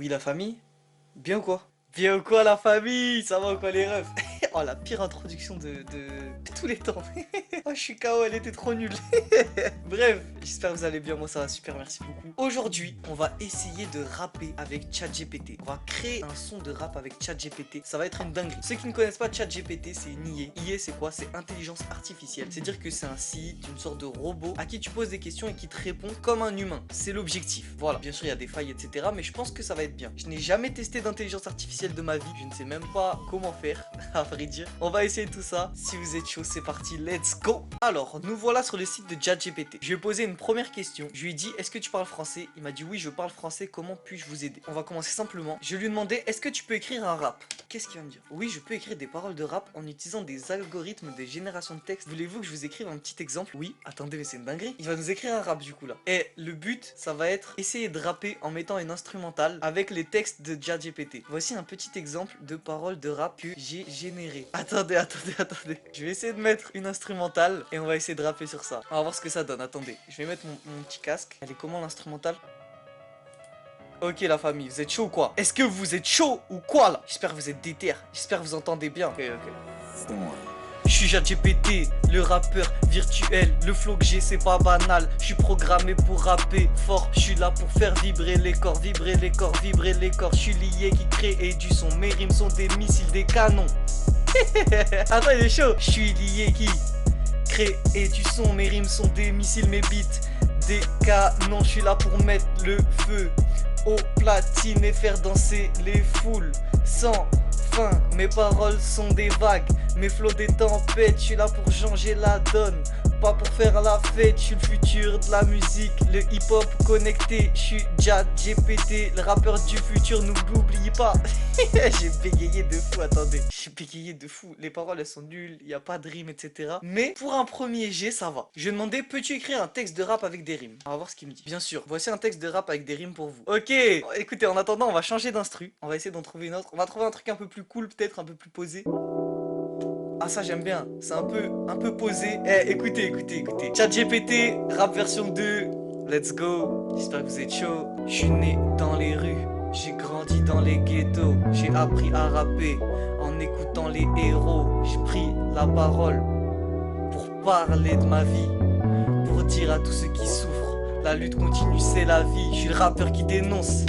Oui, la famille? Bien ou quoi? Bien ou quoi, la famille? Ça va ou quoi, les refs? Oh, la pire introduction de tous les temps. Oh, je suis KO, elle était trop nulle. Bref, j'espère que vous allez bien. Moi, ça va super, merci beaucoup. Aujourd'hui, on va essayer de rapper avec ChatGPT. On va créer un son de rap avec ChatGPT. Ça va être une dinguerie. Ceux qui ne connaissent pas ChatGPT, c'est une IA. IA, c'est quoi? C'est intelligence artificielle. C'est-à-dire que c'est un site, une sorte de robot à qui tu poses des questions et qui te répond comme un humain. C'est l'objectif. Voilà. Bien sûr, il y a des failles, etc. Mais je pense que ça va être bien. Je n'ai jamais testé d'intelligence artificielle de ma vie. Je ne sais même pas comment faire, à vrai dire. On va essayer tout ça. Si vous êtes chaud, c'est parti. Let's go. Alors, nous voilà sur le site de ChatGPT. Je lui ai posé une première question. Je lui ai dit, est-ce que tu parles français? Il m'a dit, oui, je parle français. Comment puis-je vous aider? On va commencer simplement. Je lui ai demandé, est-ce que tu peux écrire un rap? Qu'est-ce qu'il va me dire? Oui, je peux écrire des paroles de rap en utilisant des algorithmes de génération de texte. Voulez-vous que je vous écrive un petit exemple? Oui, attendez, mais c'est une dinguerie. Il va nous écrire un rap du coup là. Et le but, ça va être essayer de rapper en mettant une instrumentale avec les textes de ChatGPT. Voici un petit exemple de paroles de rap que j'ai généré. Attendez. Je vais essayer de mettre une instrumentale et on va essayer de rapper sur ça. On va voir ce que ça donne. Attendez, je vais mettre mon petit casque. Elle est comment l'instrumentale? Ok la famille, vous êtes chaud ou quoi? Est-ce que vous êtes chaud ou quoi là? J'espère que vous êtes déter. J'espère que vous entendez bien. Ok. Je suis ChatGPT, le rappeur virtuel. Le flow que j'ai c'est pas banal. Je suis programmé pour rapper fort. Je suis là pour faire vibrer les corps, vibrer les corps, vibrer les corps. Je suis lié qui crée et du son. Mes rimes sont des missiles, des canons. Attends, il est chaud. Je suis lié qui crée et du son. Mes rimes sont des missiles, mes beats des canons. Je suis là pour mettre le feu aux platines et faire danser les foules sans fin. Mes paroles sont des vagues, mes flots des tempêtes. Je suis là pour changer la donne, pas pour faire la fête. Je suis le futur de la musique, le hip-hop connecté. Je suis ChatGPT, le rappeur du futur, n'oublie pas. J'ai bégayé de fou, attendez. J'ai bégayé de fou, les paroles elles sont nulles, il n'y a pas de rime, etc. Mais pour un premier jet, ça va. Je lui ai demandé, peux-tu écrire un texte de rap avec des rimes? On va voir ce qu'il me dit. Bien sûr, voici un texte de rap avec des rimes pour vous. Ok, écoutez, en attendant, on va changer d'instru. On va essayer d'en trouver une autre. On va trouver un truc un peu plus cool, peut-être un peu plus posé. Ah ça j'aime bien, c'est un peu posé. Eh écoutez. ChatGPT, rap version 2, let's go. J'espère que vous êtes chaud. Je suis né dans les rues, j'ai grandi dans les ghettos. J'ai appris à rapper en écoutant les héros. J'ai pris la parole pour parler de ma vie, pour dire à tous ceux qui souffrent, la lutte continue c'est la vie. Je suis le rappeur qui dénonce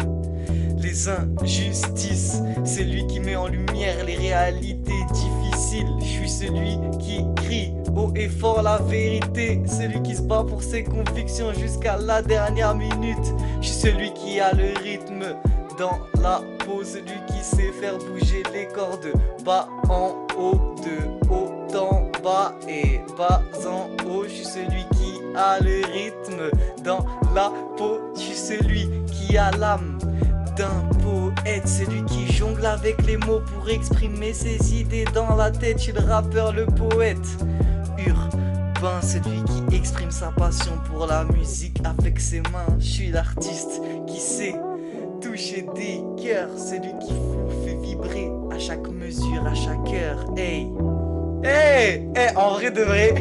les injustices, c'est lui qui met en lumière les réalités difficiles. Je suis celui qui crie haut et fort la vérité, celui qui se bat pour ses convictions jusqu'à la dernière minute. Je suis celui qui a le rythme dans la peau, celui qui sait faire bouger les cordes, bas en haut, de haut en bas et bas en haut. Je suis celui qui a le rythme dans la peau, je suis celui qui a l'âme d'un poète, celui qui jongle avec les mots pour exprimer ses idées dans la tête. Je suis le rappeur, le poète urbain, celui qui exprime sa passion pour la musique avec ses mains. Je suis l'artiste qui sait toucher des cœurs, celui qui vous fait vibrer à chaque mesure, à chaque heure. Hey, en vrai de vrai,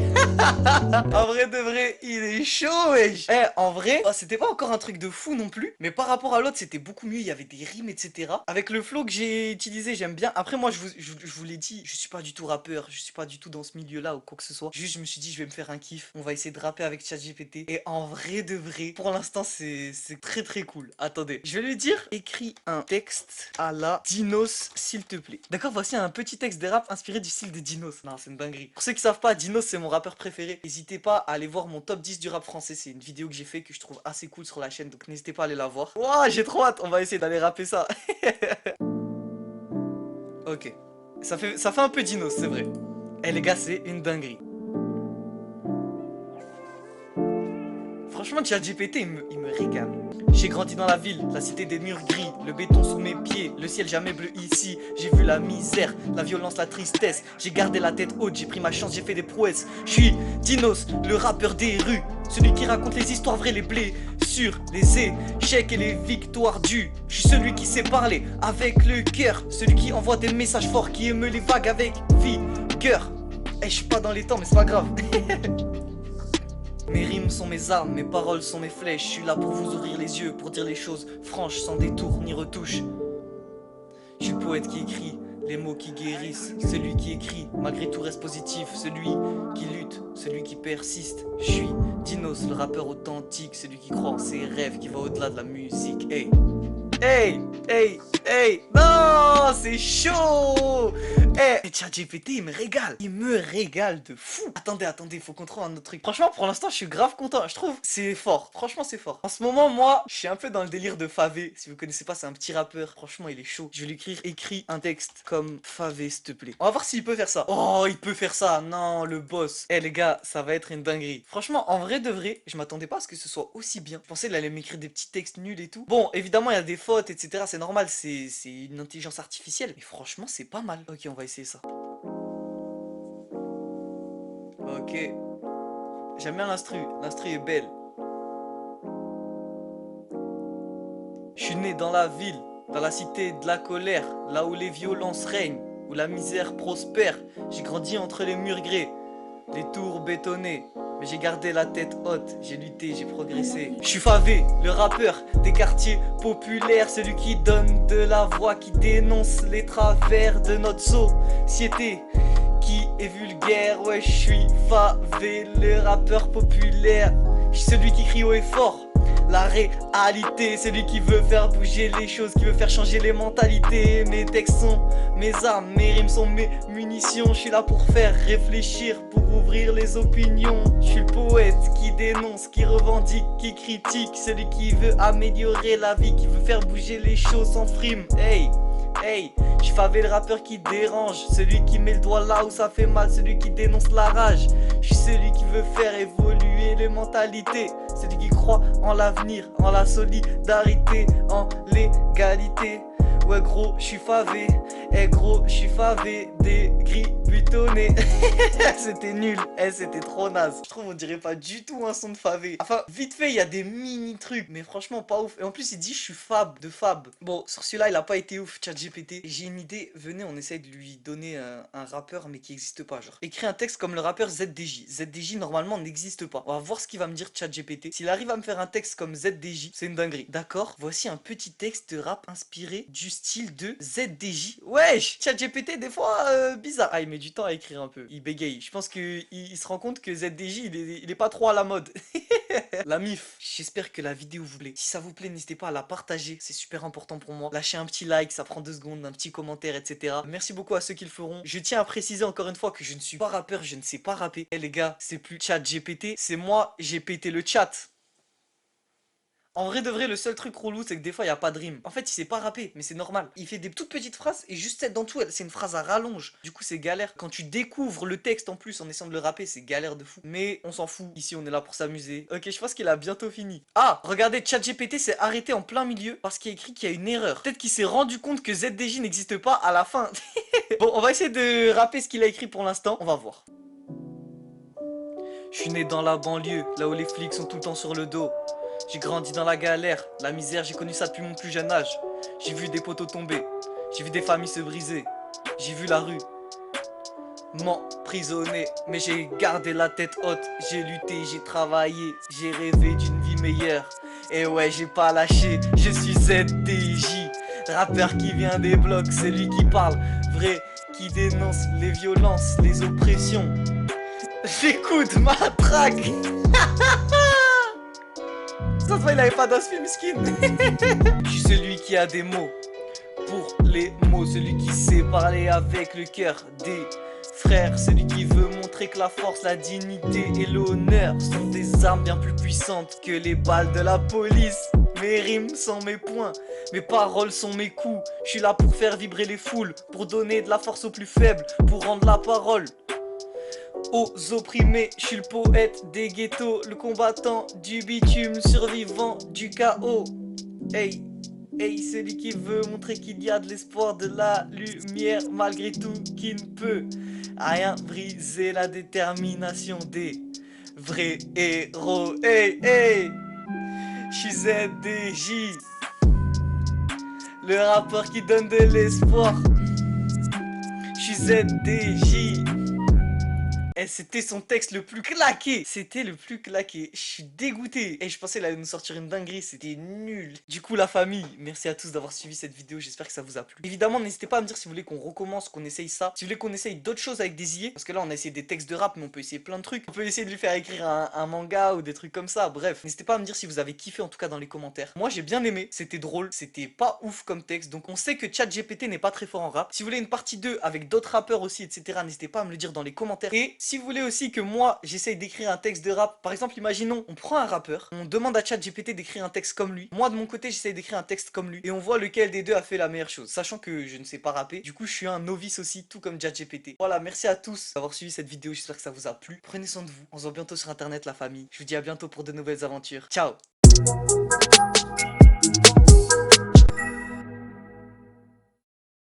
en vrai de vrai, il est chaud, wesh. En vrai, oh, c'était pas encore un truc de fou non plus, mais par rapport à l'autre, c'était beaucoup mieux, il y avait des rimes, etc. Avec le flow que j'ai utilisé, j'aime bien. Après, moi, je vous l'ai dit, je suis pas du tout rappeur, je suis pas du tout dans ce milieu-là ou quoi que ce soit. Juste, je me suis dit, je vais me faire un kiff, on va essayer de rapper avec ChatGPT. Et en vrai de vrai, pour l'instant, c'est très cool. Attendez, je vais lui dire, écris un texte à la Dinos, s'il te plaît. D'accord, voici un petit texte de rap inspiré du style de Dinos. Non, c'est une dinguerie. Pour ceux qui savent pas, Dinos c'est mon rappeur préféré. N'hésitez pas à aller voir mon top 10 du rap français. C'est une vidéo que j'ai fait que je trouve assez cool sur la chaîne. Donc n'hésitez pas à aller la voir. Ouah, j'ai trop hâte. On va essayer d'aller rapper ça. Ok. Ça fait un peu Dinos, c'est vrai. Eh les gars, c'est une dinguerie. Franchement, ChatGPT, il me régale. J'ai grandi dans la ville, la cité des murs gris, le béton sous mes pieds, le ciel jamais bleu ici. J'ai vu la misère, la violence, la tristesse. J'ai gardé la tête haute, j'ai pris ma chance, j'ai fait des prouesses. Je suis Dinos, le rappeur des rues, celui qui raconte les histoires vraies, les blessures, les échecs et les victoires dues. Je suis celui qui sait parler avec le cœur, celui qui envoie des messages forts, qui émeut les vagues avec vigueur. Je suis pas dans les temps, mais c'est pas grave. Mes rimes sont mes armes, mes paroles sont mes flèches. Je suis là pour vous ouvrir les yeux, pour dire les choses franches, sans détour ni retouche. Je suis le poète qui écrit les mots qui guérissent. Celui qui écrit, malgré tout reste positif. Celui qui lutte, celui qui persiste. Je suis Dinos, le rappeur authentique. Celui qui croit en ses rêves, qui va au-delà de la musique. Hey, hey, hey, hey. Non, c'est chaud. Hey, ChatGPT, il me régale. Il me régale de fou. Attendez, faut qu'on trouve un autre truc. Franchement, pour l'instant, je suis grave content. Je trouve c'est fort. Franchement, c'est fort. En ce moment, moi, je suis un peu dans le délire de Favé. Si vous connaissez pas, c'est un petit rappeur. Franchement, il est chaud. Je vais lui écrire un texte comme Favé, s'il te plaît. On va voir s'il peut faire ça. Oh, il peut faire ça. Non, le boss. Eh, les gars, ça va être une dinguerie. Franchement, en vrai de vrai, je m'attendais pas à ce que ce soit aussi bien. Je pensais qu'il allait m'écrire des petits textes nuls et tout. Bon, évidemment, il y a des fautes, etc. C'est normal. C'est une intelligence artificielle. Mais franchement, c'est pas mal. Ok, on va essayer ça. Ok. J'aime bien l'instru. L'instru est belle. Je suis né dans la ville, dans la cité de la colère, là où les violences règnent, où la misère prospère. J'ai grandi entre les murs gris, les tours bétonnées. Mais j'ai gardé la tête haute, j'ai lutté, j'ai progressé. Je suis Favé, le rappeur des quartiers populaires, celui qui donne de la voix, qui dénonce les travers de notre société qui est vulgaire. Ouais, je suis Favé, le rappeur populaire. Je suis celui qui crie haut et fort la réalité, celui qui veut faire bouger les choses, qui veut faire changer les mentalités. Mes textes sont mes armes, mes rimes sont mes munitions. Je suis là pour faire réfléchir, pour ouvrir les opinions. Je suis le poète qui dénonce, qui revendique, qui critique, celui qui veut améliorer la vie, qui veut faire bouger les choses sans frime. Hey, hey, je suis Favé, le rappeur qui dérange, celui qui met le doigt là où ça fait mal, celui qui dénonce la rage. Je suis celui qui veut faire évoluer les mentalités, celui qui croit en l'avenir, en la solidarité, en l'égalité. Ouais gros, je suis Favé, eh gros, je suis Favé, des gris butonnés. C'était nul, c'était trop naze. Je trouve on dirait pas du tout un son de Favé. Enfin, vite fait, il y a des mini trucs, mais franchement pas ouf. Et en plus, il dit je suis Fab, de Fab. Bon, sur celui-là, il a pas été ouf, ChatGPT. J'ai une idée, venez, on essaye de lui donner un rappeur, mais qui existe pas, genre. Écris un texte comme le rappeur ZDJ. ZDJ, normalement, n'existe pas. On va voir ce qu'il va me dire ChatGPT. S'il arrive à me faire un texte comme ZDJ, c'est une dinguerie. D'accord, voici un petit texte de rap inspiré du style de ZDJ. Wesh, ChatGPT des fois bizarre. Ah, il met du temps à écrire un peu. Il bégaye. Je pense qu'il se rend compte que ZDJ il est pas trop à la mode. La mif. J'espère que la vidéo vous plaît. Si ça vous plaît, n'hésitez pas à la partager. C'est super important pour moi. Lâchez un petit like, ça prend 2 secondes, un petit commentaire, etc. Merci beaucoup à ceux qui le feront. Je tiens à préciser encore une fois que je ne suis pas rappeur, je ne sais pas rapper. Eh les gars, c'est plus ChatGPT, c'est moi, j'ai pété le chat. En vrai de vrai, le seul truc relou, c'est que des fois, il n'y a pas de rime. En fait, il sait pas rapper, mais c'est normal. Il fait des toutes petites phrases et juste dans tout, c'est une phrase à rallonge. Du coup, c'est galère. Quand tu découvres le texte en plus en essayant de le rapper, c'est galère de fou. Mais on s'en fout. Ici, on est là pour s'amuser. Ok, je pense qu'il a bientôt fini. Ah, regardez, ChatGPT s'est arrêté en plein milieu parce qu'il a écrit qu'il y a une erreur. Peut-être qu'il s'est rendu compte que ZDJ n'existe pas à la fin. Bon, on va essayer de rapper ce qu'il a écrit pour l'instant. On va voir. Je suis né dans la banlieue, là où les flics sont tout le temps sur le dos. J'ai grandi dans la galère, la misère, j'ai connu ça depuis mon plus jeune âge. J'ai vu des poteaux tomber, j'ai vu des familles se briser. J'ai vu la rue m'emprisonner, mais j'ai gardé la tête haute. J'ai lutté, j'ai travaillé, j'ai rêvé d'une vie meilleure. Et ouais, j'ai pas lâché, je suis ZDJ, rappeur qui vient des blocs, celui qui parle vrai, qui dénonce les violences, les oppressions. J'écoute ma traque. Ça se voit, il avait pas dans ce film skin. Je suis celui qui a des mots pour les mots, celui qui sait parler avec le cœur des frères, celui qui veut montrer que la force, la dignité et l'honneur sont des armes bien plus puissantes que les balles de la police. Mes rimes sont mes poings, mes paroles sont mes coups. Je suis là pour faire vibrer les foules, pour donner de la force aux plus faibles, pour rendre la parole aux opprimés. Je suis le poète des ghettos, le combattant du bitume, survivant du chaos. Hey, hey, celui qui veut montrer qu'il y a de l'espoir, de la lumière, malgré tout, qui ne peut rien briser la détermination des vrais héros. Hey, hey, je suis ZDJ, le rappeur qui donne de l'espoir. Je suis ZDJ, Eh, c'était son texte le plus claqué. C'était le plus claqué. Je suis dégoûté. Et je pensais qu'elle allait nous sortir une dinguerie. C'était nul. Du coup, la famille, merci à tous d'avoir suivi cette vidéo. J'espère que ça vous a plu. Évidemment, n'hésitez pas à me dire si vous voulez qu'on recommence, qu'on essaye ça. Si vous voulez qu'on essaye d'autres choses avec des IA. Parce que là, on a essayé des textes de rap, mais on peut essayer plein de trucs. On peut essayer de lui faire écrire un manga ou des trucs comme ça. Bref, n'hésitez pas à me dire si vous avez kiffé, en tout cas dans les commentaires. Moi, j'ai bien aimé. C'était drôle. C'était pas ouf comme texte. Donc, on sait que ChatGPT n'est pas très fort en rap. Si vous voulez une partie 2 avec d'autres rappeurs aussi, etc., n'hésitez pas à me le dire dans les commentaires. Et si vous voulez aussi que moi, j'essaye d'écrire un texte de rap, par exemple, imaginons, on prend un rappeur, on demande à ChatGPT d'écrire un texte comme lui. Moi, de mon côté, j'essaye d'écrire un texte comme lui. Et on voit lequel des deux a fait la meilleure chose. Sachant que je ne sais pas rapper. Du coup, je suis un novice aussi, tout comme ChatGPT. Voilà, merci à tous d'avoir suivi cette vidéo. J'espère que ça vous a plu. Prenez soin de vous. On se voit bientôt sur internet, la famille. Je vous dis à bientôt pour de nouvelles aventures. Ciao!